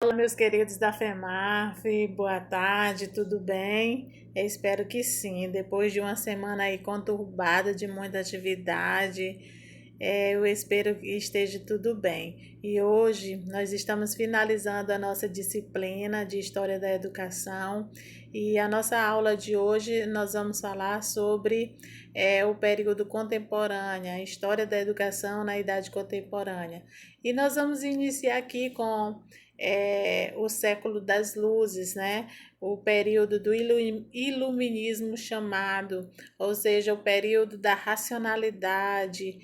Olá, meus queridos da FEMAF, boa tarde, tudo bem? Eu espero que sim. Depois de uma semana aí conturbada de muita atividade, eu espero que esteja tudo bem. E hoje nós estamos finalizando a nossa disciplina de História da Educação e a nossa aula de hoje nós vamos falar sobre o período contemporâneo, a História da Educação na Idade Contemporânea. E nós vamos iniciar aqui com o século das luzes, né? O período do iluminismo chamado, ou seja, o período da racionalidade,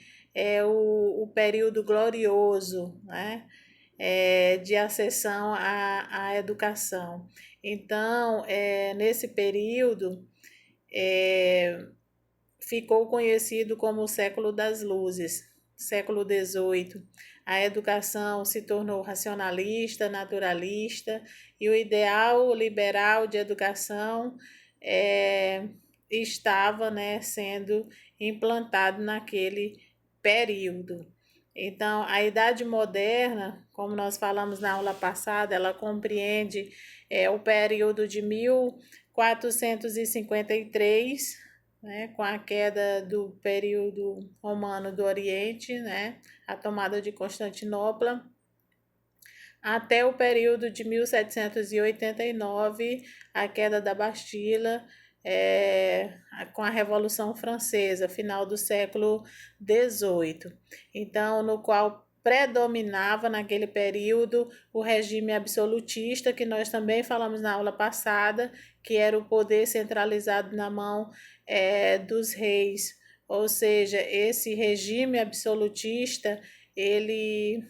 o período glorioso, né? De acessão à educação. Então, nesse período, ficou conhecido como o século das luzes, século XVIII. A educação se tornou racionalista, naturalista, e o ideal liberal de educação estava, né, sendo implantado naquele período. Então, a Idade Moderna, como nós falamos na aula passada, ela compreende o período de 1453, né, com a queda do período romano do Oriente, né, a tomada de Constantinopla, até o período de 1789, a queda da Bastilha, com a Revolução Francesa, final do século XVIII. Então, no qual predominava naquele período o regime absolutista, que nós também falamos na aula passada, que era o poder centralizado na mão dos reis. Ou seja, esse regime absolutista, ele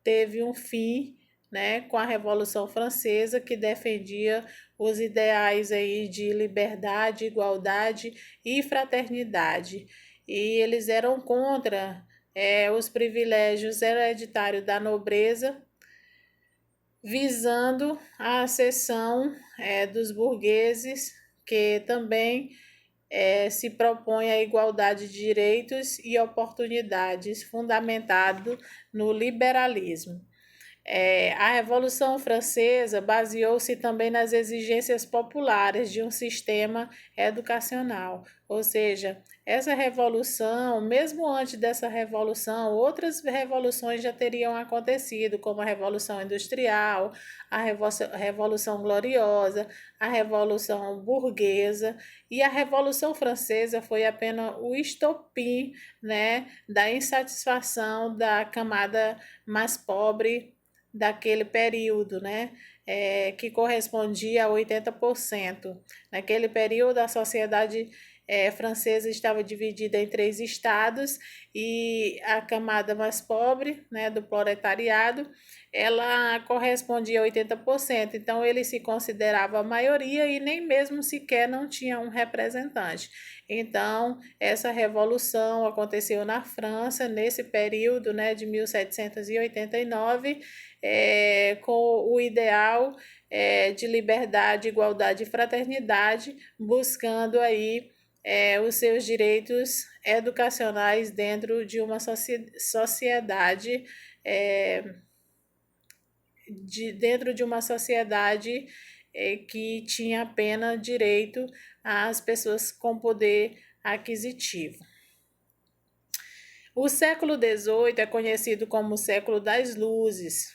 teve um fim, né, com a Revolução Francesa, que defendia os ideais aí de liberdade, igualdade e fraternidade. E eles eram contra os privilégios hereditários da nobreza, visando a ascensão dos burgueses, que também se propõe a igualdade de direitos e oportunidades, fundamentado no liberalismo. A Revolução Francesa baseou-se também nas exigências populares de um sistema educacional, ou seja, essa revolução, mesmo antes dessa revolução, outras revoluções já teriam acontecido, como a Revolução Industrial, a Revolução Gloriosa, a Revolução Burguesa, e a Revolução Francesa foi apenas o estopim, né, da insatisfação da camada mais pobre daquele período, né, que correspondia a 80%. Naquele período, a sociedade francesa estava dividida em 3 estados e a camada mais pobre, né, do proletariado, ela correspondia a 80%. Então, ele se considerava a maioria e nem mesmo sequer não tinha um representante. Então, essa revolução aconteceu na França nesse período, né, de 1789, com o ideal de liberdade, igualdade e fraternidade, buscando aí os seus direitos educacionais dentro de uma sociedade dentro de uma sociedade que tinha apenas direito às pessoas com poder aquisitivo. O século XVIII é conhecido como o século das luzes,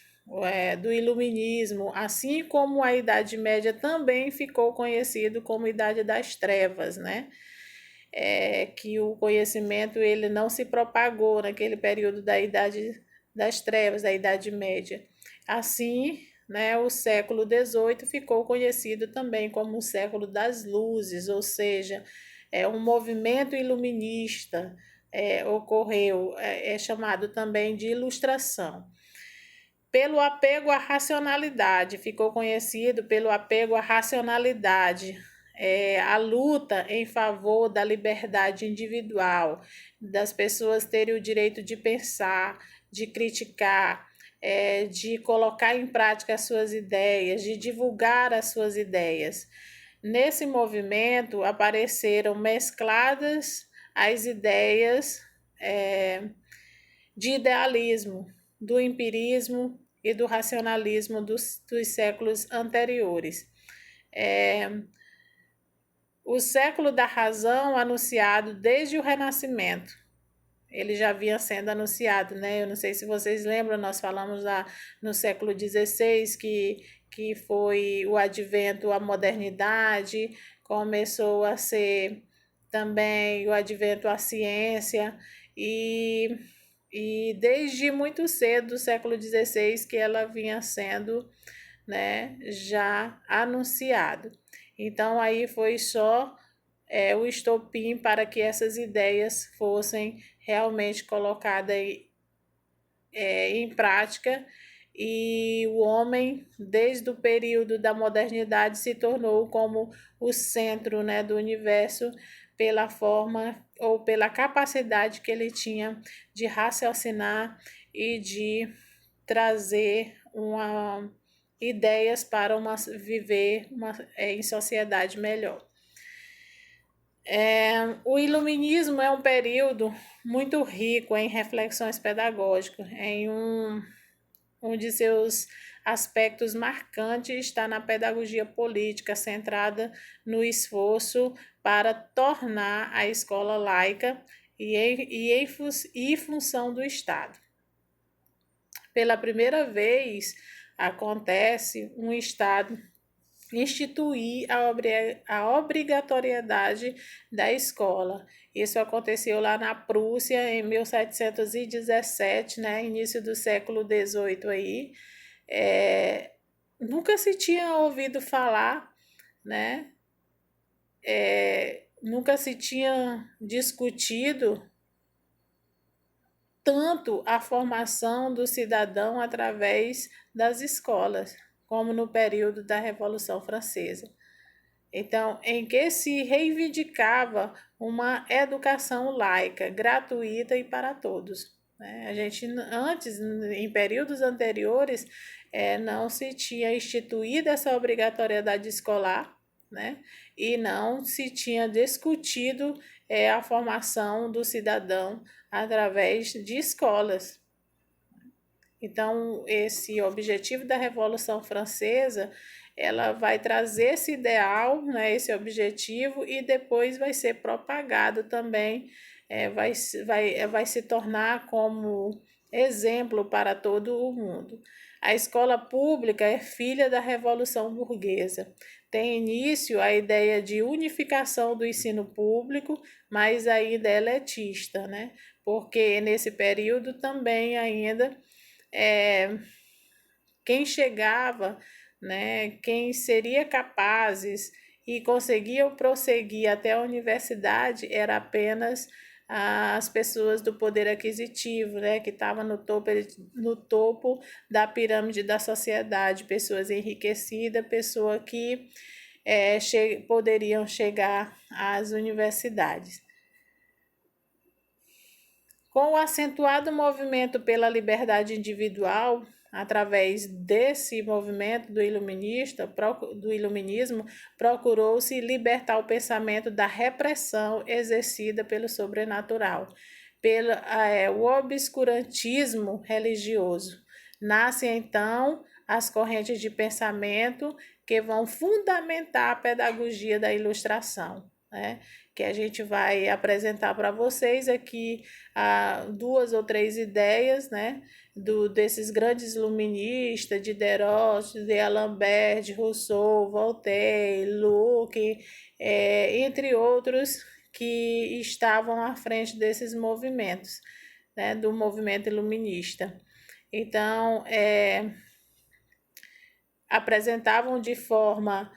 do iluminismo, assim como a Idade Média também ficou conhecido como Idade das Trevas, né? Que o conhecimento ele não se propagou naquele período da Idade das Trevas, da Idade Média. Assim, né, o século XVIII ficou conhecido também como o século das luzes, ou seja, um movimento iluminista ocorreu, chamado também de ilustração. Pelo apego à racionalidade, ficou conhecido pelo apego à racionalidade, a luta em favor da liberdade individual, das pessoas terem o direito de pensar, de criticar, de colocar em prática as suas ideias, de divulgar as suas ideias. Nesse movimento apareceram mescladas as ideias de idealismo, do empirismo e do racionalismo dos séculos anteriores. O século da razão, anunciado desde o Renascimento, ele já vinha sendo anunciado, né? Eu não sei se vocês lembram, nós falamos lá no século XVI que foi o advento à modernidade, começou a ser também o advento à ciência, e desde muito cedo, do século XVI, que ela vinha sendo, né, já anunciado. Então, aí foi só o estopim para que essas ideias fossem realmente colocadas em prática, e o homem, desde o período da modernidade, se tornou como o centro, né, do universo, pela forma ou pela capacidade que ele tinha de raciocinar e de trazer ideias para viver em sociedade melhor. O iluminismo é um período muito rico em reflexões pedagógicas. Um de seus aspectos marcantes está na pedagogia política, centrada no esforço para tornar a escola laica e função do Estado. Pela primeira vez, acontece um Estado instituir a obrigatoriedade da escola. Isso aconteceu lá na Prússia em 1717, né, início do século XVIII aí. Nunca se tinha ouvido falar, né? Nunca se tinha discutido tanto a formação do cidadão através das escolas, como no período da Revolução Francesa. Então, em que se reivindicava uma educação laica, gratuita e para todos. A gente antes, em períodos anteriores, não se tinha instituído essa obrigatoriedade escolar, né? E não se tinha discutido a formação do cidadão através de escolas. Então, esse objetivo da Revolução Francesa, ela vai trazer esse ideal, né, esse objetivo, e depois vai ser propagado também, vai se tornar como exemplo para todo o mundo. A escola pública é filha da Revolução Burguesa. Tem início a ideia de unificação do ensino público, mas ainda é elitista, né? Porque nesse período também ainda quem chegava, né, quem seria capazes e conseguiam prosseguir até a universidade era apenas as pessoas do poder aquisitivo, né, que estavam no topo da pirâmide da sociedade, pessoas enriquecidas, pessoas que poderiam chegar às universidades. Com o acentuado movimento pela liberdade individual, através desse movimento do iluminismo, procurou-se libertar o pensamento da repressão exercida pelo sobrenatural, o obscurantismo religioso. Nascem, então, as correntes de pensamento que vão fundamentar a pedagogia da ilustração, né? Que a gente vai apresentar para vocês aqui 2 ou 3 ideias, né, desses grandes iluministas, de Diderot, de D'Alembert, de Rousseau, Voltaire, Locke, entre outros que estavam à frente desses movimentos, né, do movimento iluminista. Então, apresentavam de forma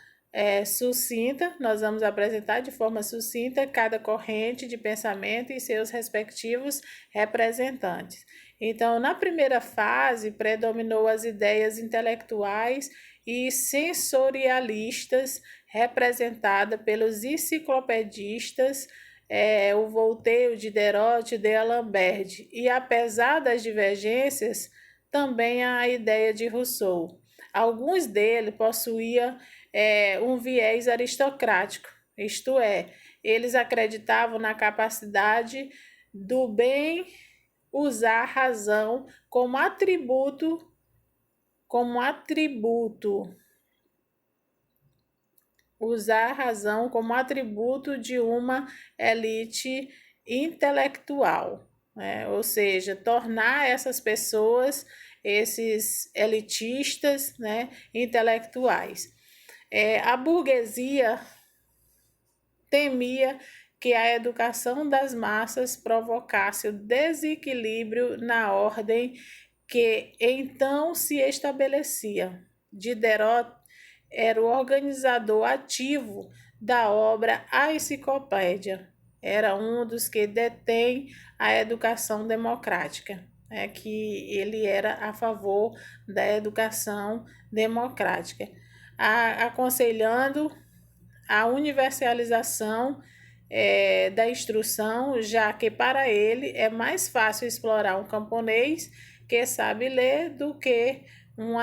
sucinta, nós vamos apresentar de forma sucinta cada corrente de pensamento e seus respectivos representantes. Então, na primeira fase, predominou as ideias intelectuais e sensorialistas, representada pelos enciclopedistas, o Voltaire, o Diderot, o D'Alembert, e apesar das divergências, também a ideia de Rousseau. Alguns deles possuíam um viés aristocrático, isto é, eles acreditavam na capacidade do bem usar a razão como atributo como atributo, usar a razão como atributo de uma elite intelectual, né? Ou seja, tornar essas pessoas, esses elitistas, né, intelectuais. A burguesia temia que a educação das massas provocasse o desequilíbrio na ordem que então se estabelecia. Diderot era o organizador ativo da obra A Enciclopédia. Era um dos que detém a educação democrática, que ele era a favor da educação democrática, aconselhando a universalização da instrução, já que para ele é mais fácil explorar um camponês que sabe ler do que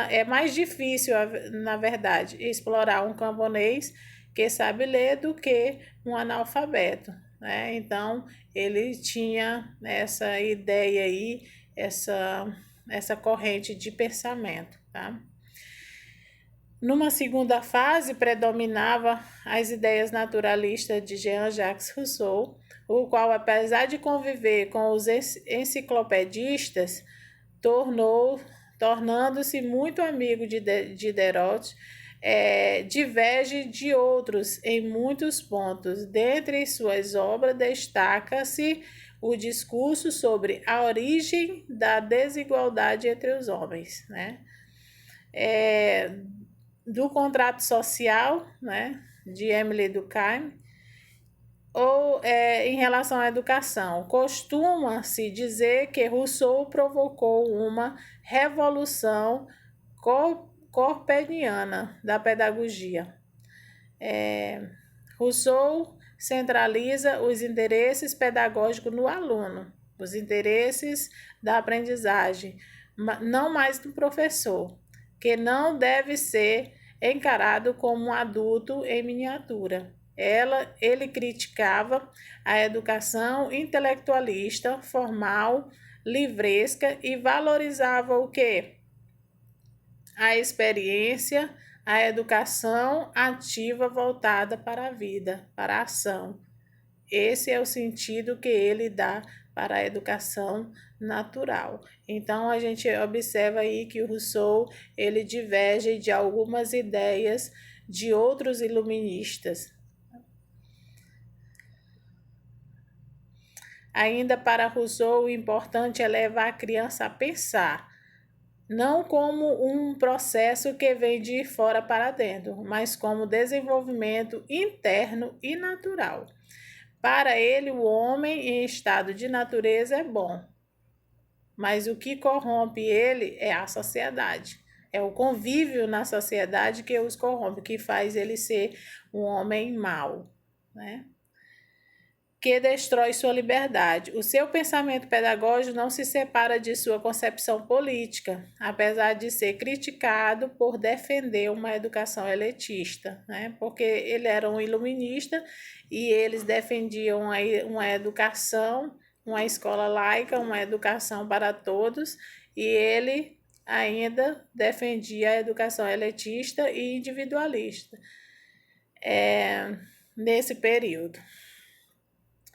é mais difícil, na verdade, explorar um camponês que sabe ler do que um analfabeto, né? Então, ele tinha essa ideia aí, essa corrente de pensamento, tá? Numa segunda fase, predominava as ideias naturalistas de Jean-Jacques Rousseau, o qual, apesar de conviver com os enciclopedistas, tornando-se muito amigo de Diderot, diverge de outros em muitos pontos. Dentre suas obras, destaca-se o discurso sobre a origem da desigualdade entre os homens, né? Do contrato social, né, de Emily Durkheim, ou em relação à educação. Costuma-se dizer que Rousseau provocou uma revolução copernicana da pedagogia. Rousseau centraliza os interesses pedagógicos no aluno, os interesses da aprendizagem, não mais do professor, que não deve ser encarado como um adulto em miniatura. Ele criticava a educação intelectualista, formal, livresca e valorizava o quê? A experiência, a educação ativa voltada para a vida, para a ação. Esse é o sentido que ele dá para a educação natural. Então, a gente observa aí que o Rousseau, ele diverge de algumas ideias de outros iluministas. Ainda para Rousseau, o importante é levar a criança a pensar, não como um processo que vem de fora para dentro, mas como desenvolvimento interno e natural. Para ele, o homem em estado de natureza é bom, mas o que corrompe ele é a sociedade. É o convívio na sociedade que os corrompe, que faz ele ser um homem mau, né? Que destrói sua liberdade. O seu pensamento pedagógico não se separa de sua concepção política, apesar de ser criticado por defender uma educação elitista, né? Porque ele era um iluminista e eles defendiam uma educação, uma escola laica, uma educação para todos, e ele ainda defendia a educação elitista e individualista nesse período.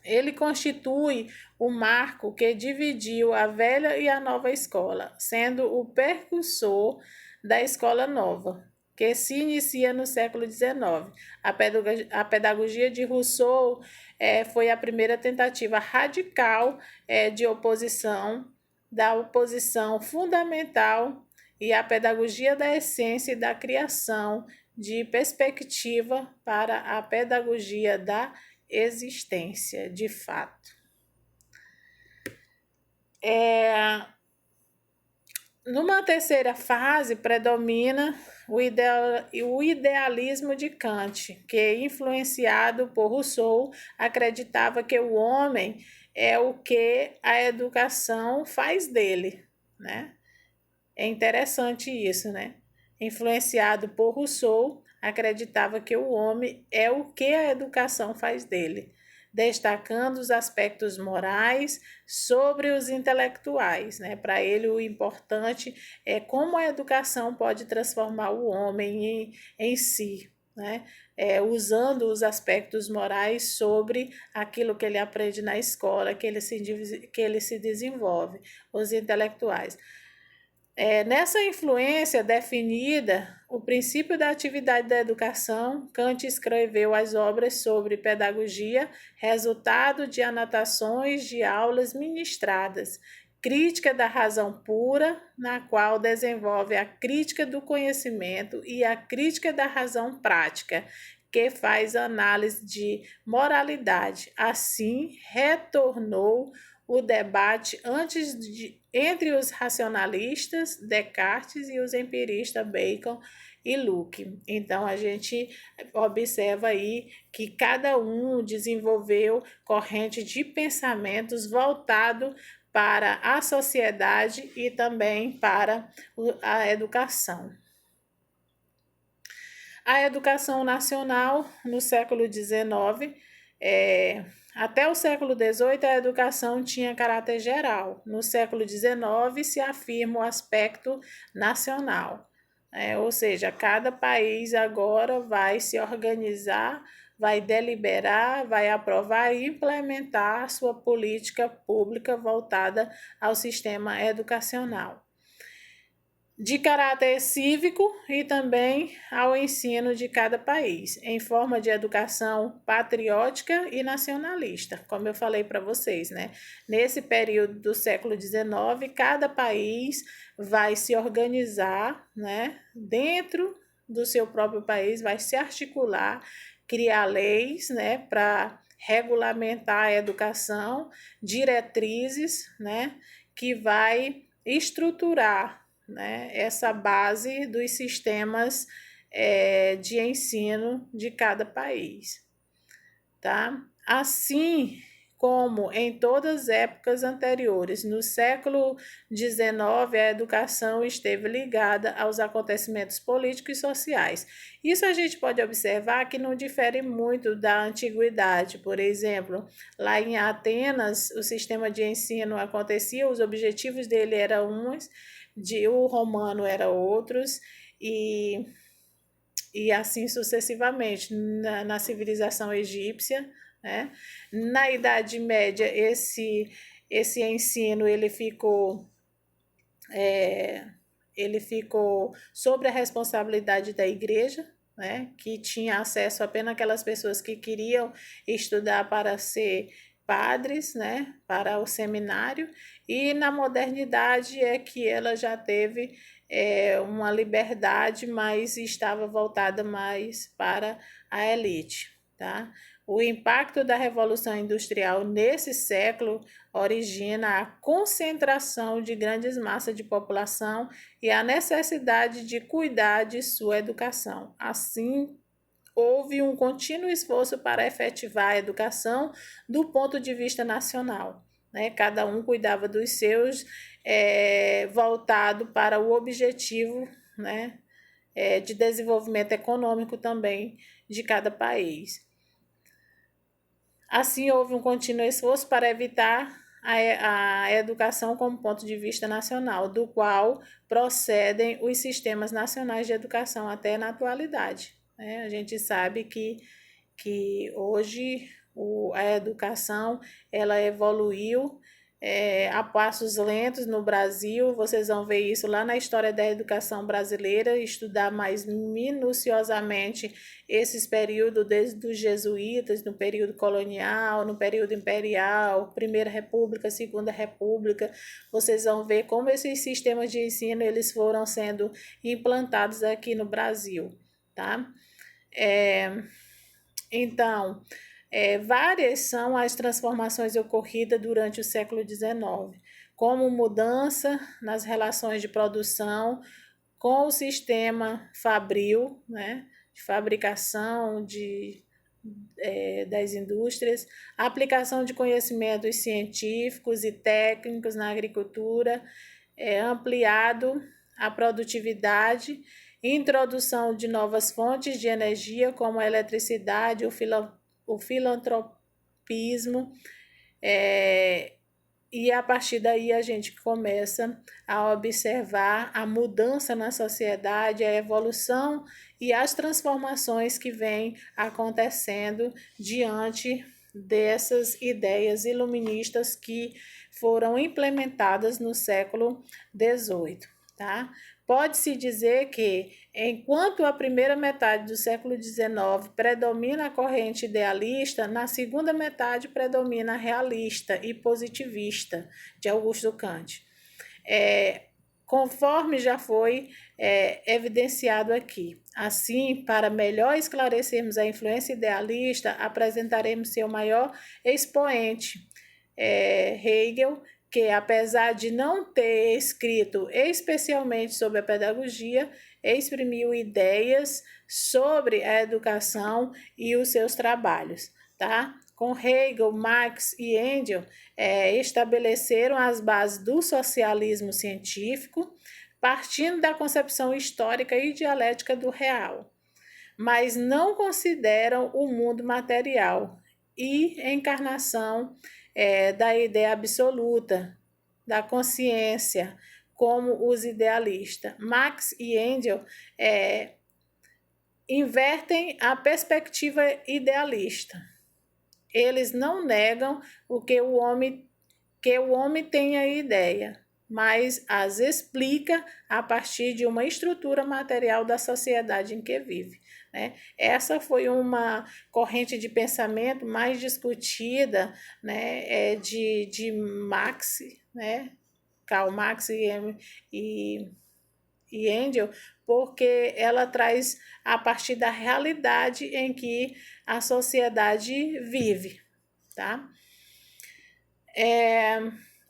Ele constitui o marco que dividiu a velha e a nova escola, sendo o precursor da escola nova, que se inicia no século XIX. A pedagogia de Rousseau foi a primeira tentativa radical de oposição, da oposição fundamental, e a pedagogia da essência e da criação de perspectiva para a pedagogia da existência, de fato. Numa terceira fase, predomina o idealismo de Kant, que, influenciado por Rousseau, acreditava que o homem é o que a educação faz dele, né? É interessante isso, né? Influenciado por Rousseau, acreditava que o homem é o que a educação faz dele. destacando os aspectos morais sobre os intelectuais, né? Para ele, o importante é como a educação pode transformar o homem em si, né? Usando os aspectos morais sobre aquilo que ele aprende na escola, que ele se desenvolve, os intelectuais. Nessa influência definida, o princípio da atividade da educação, Kant escreveu as obras sobre pedagogia, resultado de anotações de aulas ministradas, crítica da razão pura, na qual desenvolve a crítica do conhecimento e a crítica da razão prática, que faz análise de moralidade. Assim, retornou o debate entre os racionalistas, Descartes, e os empiristas, Bacon e Locke. Então, a gente observa aí que cada um desenvolveu corrente de pensamentos voltado para a sociedade e também para a educação. A educação nacional, no século XIX, até o século XVIII, a educação tinha caráter geral. No século XIX, se afirma o aspecto nacional. Ou seja, cada país agora vai se organizar, vai deliberar, vai aprovar e implementar sua política pública voltada ao sistema educacional, de caráter cívico e também ao ensino de cada país, em forma de educação patriótica e nacionalista, como eu falei para vocês, né? Nesse período do século XIX, cada país vai se organizar, né? Dentro do seu próprio país, vai se articular, criar leis, né? Para regulamentar a educação, diretrizes, né? Que vai estruturar, né, essa base dos sistemas de ensino de cada país, tá? Assim como em todas as épocas anteriores, no século XIX, a educação esteve ligada aos acontecimentos políticos e sociais. Isso a gente pode observar que não difere muito da antiguidade. Por exemplo, lá em Atenas, o sistema de ensino acontecia, os objetivos dele eram uns, o romano era outros, e assim sucessivamente. Na civilização egípcia, né? Na Idade Média, esse ensino ele ficou sob a responsabilidade da igreja, né? Que tinha acesso apenas aquelas pessoas que queriam estudar para ser padres, né? Para o seminário. E na modernidade é que ela já teve uma liberdade, mas estava voltada mais para a elite, tá? O impacto da Revolução Industrial nesse século origina a concentração de grandes massas de população e a necessidade de cuidar de sua educação. Assim, houve um contínuo esforço para efetivar a educação do ponto de vista nacional, né? Cada um cuidava dos seus, voltado para o objetivo, né? De desenvolvimento econômico também de cada país. Assim, houve um contínuo esforço para evitar a educação como ponto de vista nacional, do qual procedem os sistemas nacionais de educação até na atualidade. A gente sabe que hoje a educação ela evoluiu a passos lentos no Brasil. Vocês vão ver isso lá na história da educação brasileira, estudar mais minuciosamente esses períodos, desde os jesuítas, no período colonial, no período imperial, Primeira República, Segunda República. Vocês vão ver como esses sistemas de ensino eles foram sendo implantados aqui no Brasil, tá? Então, várias são as transformações ocorridas durante o século XIX, como mudança nas relações de produção com o sistema fabril, né, de fabricação das indústrias, aplicação de conhecimentos científicos e técnicos na agricultura, ampliado a produtividade, introdução de novas fontes de energia como a eletricidade, o utopismo, e a partir daí a gente começa a observar a mudança na sociedade, a evolução e as transformações que vêm acontecendo diante dessas ideias iluministas que foram implementadas no século XVIII, tá? Pode-se dizer que, enquanto a primeira metade do século XIX predomina a corrente idealista, na segunda metade predomina a realista e positivista de Augusto Kant. Conforme já foi evidenciado aqui. Assim, para melhor esclarecermos a influência idealista, apresentaremos seu maior expoente, Hegel, que, apesar de não ter escrito especialmente sobre a pedagogia, exprimiu ideias sobre a educação e os seus trabalhos, tá? Com Hegel, Marx e Engels, estabeleceram as bases do socialismo científico, partindo da concepção histórica e dialética do real, mas não consideram o mundo material e encarnação da ideia absoluta, da consciência, como os idealistas. Marx e Engels invertem a perspectiva idealista. Eles não negam que o homem tem a ideia, mas as explica a partir de uma estrutura material da sociedade em que vive. Né? Essa foi uma corrente de pensamento mais discutida, né, de Marx, né, Karl Marx e Engels, porque ela traz a partir da realidade em que a sociedade vive, tá?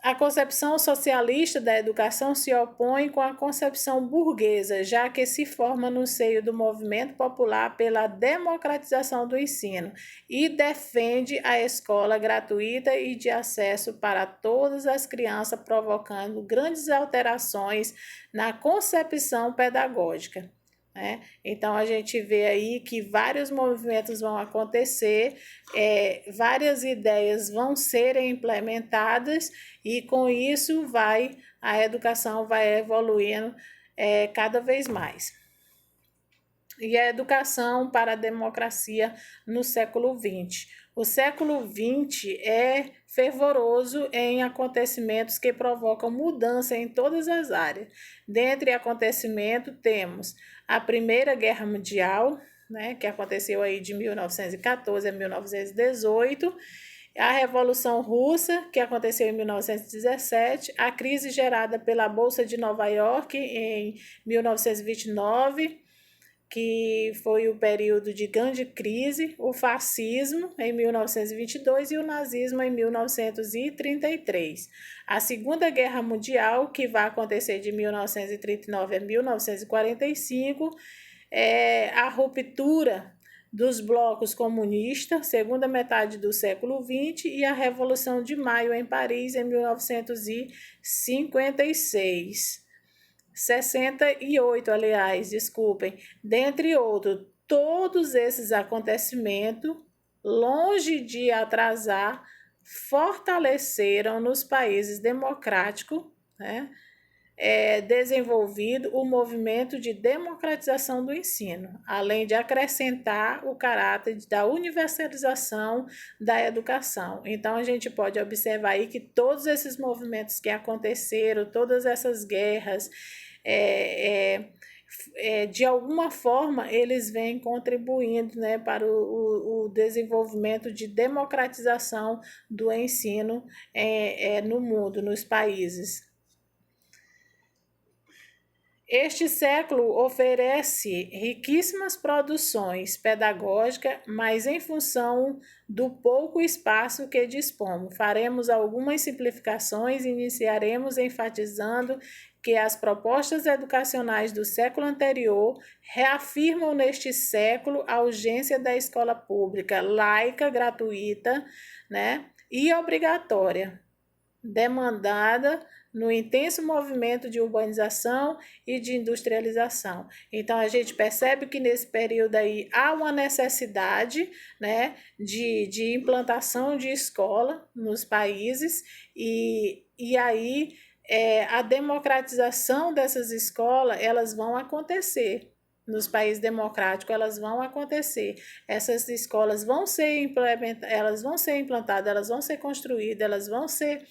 A concepção socialista da educação se opõe com a concepção burguesa, já que se forma no seio do movimento popular pela democratização do ensino e defende a escola gratuita e de acesso para todas as crianças, provocando grandes alterações na concepção pedagógica. Então, a gente vê aí que vários movimentos vão acontecer, várias ideias vão serem implementadas e, com isso, a educação vai evoluindo cada vez mais. E a educação para a democracia no século XX. O século XX é fervoroso em acontecimentos que provocam mudança em todas as áreas. Dentre acontecimentos, temos a Primeira Guerra Mundial, né, que aconteceu aí de 1914 a 1918, a Revolução Russa, que aconteceu em 1917, a crise gerada pela Bolsa de Nova York em 1929, que foi o período de grande crise, o fascismo em 1922 e o nazismo em 1933. A Segunda Guerra Mundial, que vai acontecer de 1939 a 1945, a ruptura dos blocos comunistas, segunda metade do século XX, e a Revolução de Maio em Paris em 1956. 68, aliás, desculpem, dentre outros, todos esses acontecimentos, longe de atrasar, fortaleceram nos países democráticos, né, desenvolvido o movimento de democratização do ensino, além de acrescentar o caráter da universalização da educação. Então, a gente pode observar aí que todos esses movimentos que aconteceram, todas essas guerras, de alguma forma, eles vêm contribuindo, né, para o desenvolvimento de democratização do ensino no mundo, nos países. Este século oferece riquíssimas produções pedagógicas, mas em função do pouco espaço que dispomos. Faremos algumas simplificações e iniciaremos enfatizando que as propostas educacionais do século anterior reafirmam neste século a urgência da escola pública, laica, gratuita, né, e obrigatória, demandada no intenso movimento de urbanização e de industrialização. Então, a gente percebe que nesse período aí há uma necessidade, né, de implantação de escola nos países e aí a democratização dessas escolas, elas vão acontecer. Nos países democráticos, elas vão acontecer. Essas escolas vão ser implementadas, elas vão ser implantadas, elas vão ser construídas, elas vão ser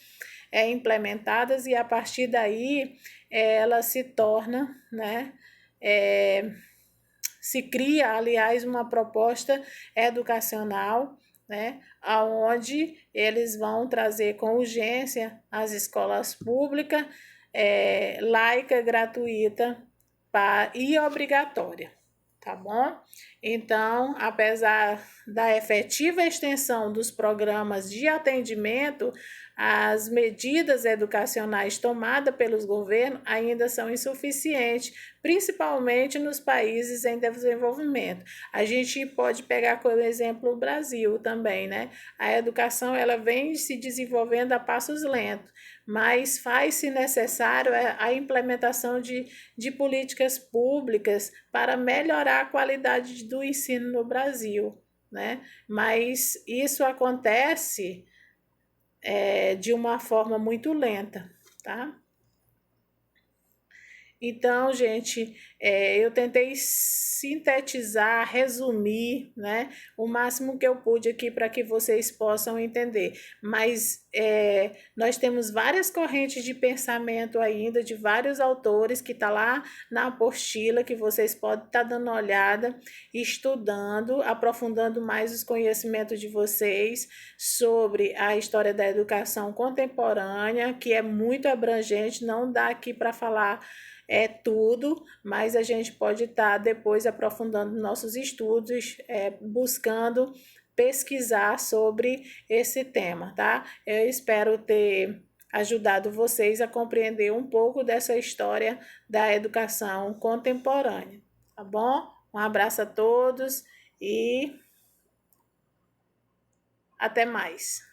implementadas e a partir daí ela se torna, né, se cria, aliás, uma proposta educacional, né, aonde eles vão trazer com urgência as escolas públicas, laica, gratuita e obrigatória, tá bom? Então, apesar da efetiva extensão dos programas de atendimento, as medidas educacionais tomadas pelos governos ainda são insuficientes, principalmente nos países em desenvolvimento. A gente pode pegar como exemplo o Brasil também, né? A educação ela vem se desenvolvendo a passos lentos, mas faz-se necessário a implementação de políticas públicas para melhorar a qualidade do ensino no Brasil, né? Mas isso acontece de uma forma muito lenta, tá? Então, gente, eu tentei sintetizar, resumir, né, o máximo que eu pude aqui para que vocês possam entender. Mas nós temos várias correntes de pensamento ainda, de vários autores que está lá na apostila, que vocês podem estar dando uma olhada, estudando, aprofundando mais os conhecimentos de vocês sobre a história da educação contemporânea, que é muito abrangente, não dá aqui para falar tudo, mas a gente pode estar depois aprofundando nossos estudos, buscando pesquisar sobre esse tema, tá? Eu espero ter ajudado vocês a compreender um pouco dessa história da educação contemporânea, tá bom? Um abraço a todos e até mais.